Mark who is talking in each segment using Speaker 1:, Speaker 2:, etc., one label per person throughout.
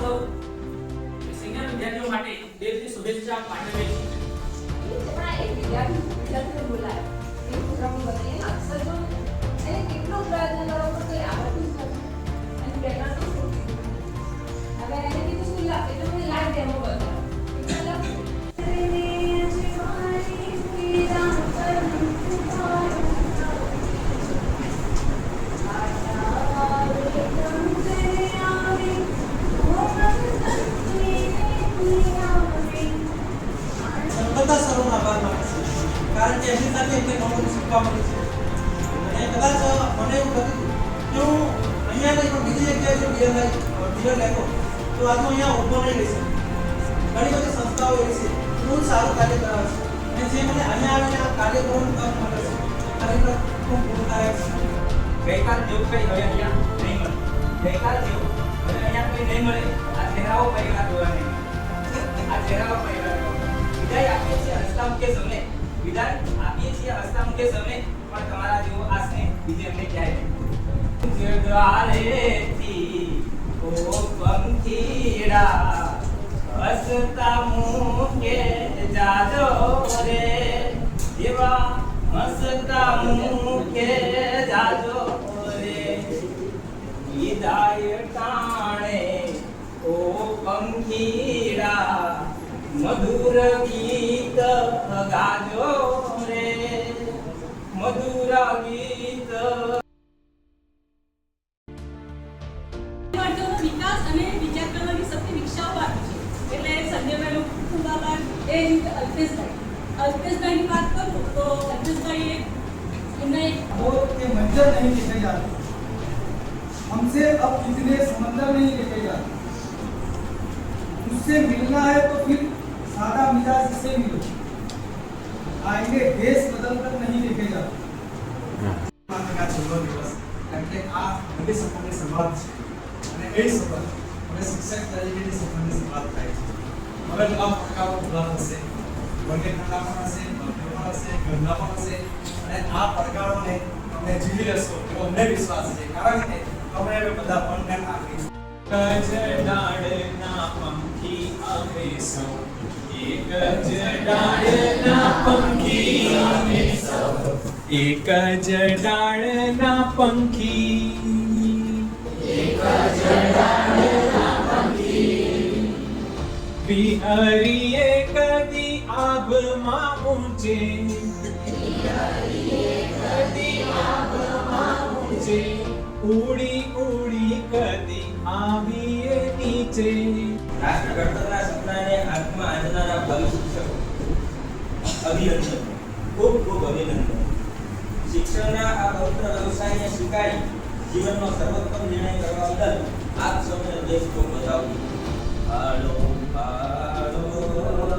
Speaker 1: સૌ સિનિયર વિદ્યાર્થીઓ માટે દેશની શુભેચ્છા પાઠવે છે.
Speaker 2: પણ એક વિદ્યાર્થીને બોલાય એ પ્રોગ્રામ બને અક્ષર જો એને કેટલો પ્રયત્ન કરો તો કોઈ આવડતું જ નથી અને બેકગ્રાઉન્ડ તો ખોટી હવે એને કીધું સ્કૂલ એટલે મને લાઈવ ડેમો બતાવો
Speaker 3: બધા સરોનો આભાર માનું છું કારણ કે એમની સાથે એમને ઘણું શીખવા મળ્યું છે અને કદાચ મને એવું થતું કે હું અહીંયા નહીં પણ બીજી જગ્યાએ જો ડીલર લેતો તો આજે અહીંયા ઊભો નહીં રહી શકું. ઘણી બધી સંસ્થાઓ એવી છે બહુ સારું કાર્ય કરાવે છે અને જે મને અહીંયા આવીને આ કાર્ય કરવાનું કામ મળે છે ખરેખર ખૂબ ગુણકારક છે.
Speaker 4: ગઈકાલ જેવું કંઈ હવે અહીંયા નહીં મળે. ગઈકાલ જેવું હવે અહીંયા કંઈ નહીં મળે. આ ચહેરાઓ પહેલા જોવા નહીં મળે. આ ચહેરાઓ પહેલા જોવા વિદાય આપીએ છીએ હસતા મુખે સૌને. વિદાય આપીએ છીએ હસતા મુખે સૌને. પણ તમારા જેવો આ સ્નેહ બીજે અમને ક્યાંય નહીં. જગારેથી ઓ પંખીડા હસતા મુખે જાજો રે એવા હસતા મુખે જાજો રે વિદાય ટાણે ઓ પંખીડા મધુર ગીત ગાજો રે મધુર ગીત.
Speaker 5: વિદ્યાર્થીઓનો વિકાસ અને વિચાર કરવાની શક્તિ વિકસાવવાની છે એટલે સંજયભાઈનો ખૂબ આભાર. એ રીતે અલ્પેશભાઈની વાત કરું તો અલ્પેશભાઈ એમને
Speaker 6: वो ये मंजर नहीं दिखे जाते, हमसे अब इतने समंदर नहीं दिखे जाते. उससे मिलना है तो फिर सादा मिजाज से मिलो, आईने देश बदल कर नहीं देखे जाते.
Speaker 3: માતા છેલ્લો દિવસ કારણ કે આ નવી સફળની શરૂઆત છે અને એ સફળ હવે શિક્ષક તરીકેની સફળની શરૂઆત થાય છે. હવે નવા પડકારો ઊભા થશે, વર્ગખંડના પણ હશે, બાળકો પણ હશે, ઘરના પણ હશે અને આ પડકારોને તમે જીવી લેશો એવો અમને વિશ્વાસ છે કારણ કે તમે હવે બધા પણ આપી
Speaker 4: ડાળના પંખી અમે સૌ એક જ ડાળના પંખી અમે સૌ એક જ ડાળના પંખી એક જ ડાળના પંખી વિહરીએ કદી આભમાં ઊંચે વિહરીએ કદી આભમાં ઊંચે ઉડી ઉડી કદી આવીએ નીચે. રાષ્ટ્ર ઘડતરના સપનાને આત્મા આંજનારા ભાવિ શિક્ષકો અભિનંદન, ખૂબ ખૂબ અભિનંદન. શિક્ષણના આ પવિત્ર વ્યવસાયને સ્વીકારી જીવનનો સર્વોત્તમ નિર્ણય કરવા બદલ આપ સૌને દેશ ખૂબ બધાવું. હાલો હાલો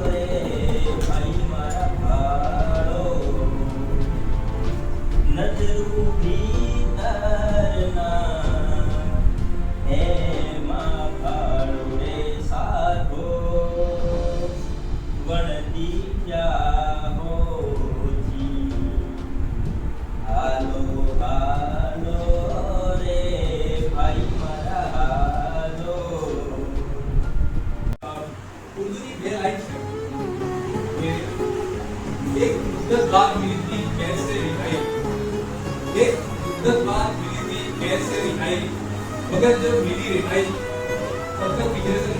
Speaker 4: રે ભાઈ મારા હાલો નજરું ભીતરના એમાં ભાડો રે સાધો વણતી જાહો જી. હાલો હાલો રે ભાઈ મારા હાલો.
Speaker 7: उर्दूनी બે લાઈન છે કે એક મુદ્દત બાદ मिली थी कैसे रिहाई, एक मुद्दत बाद मिली थी कैसे रिहाई, मगर जब मिली रिहाई तब तक पिछले से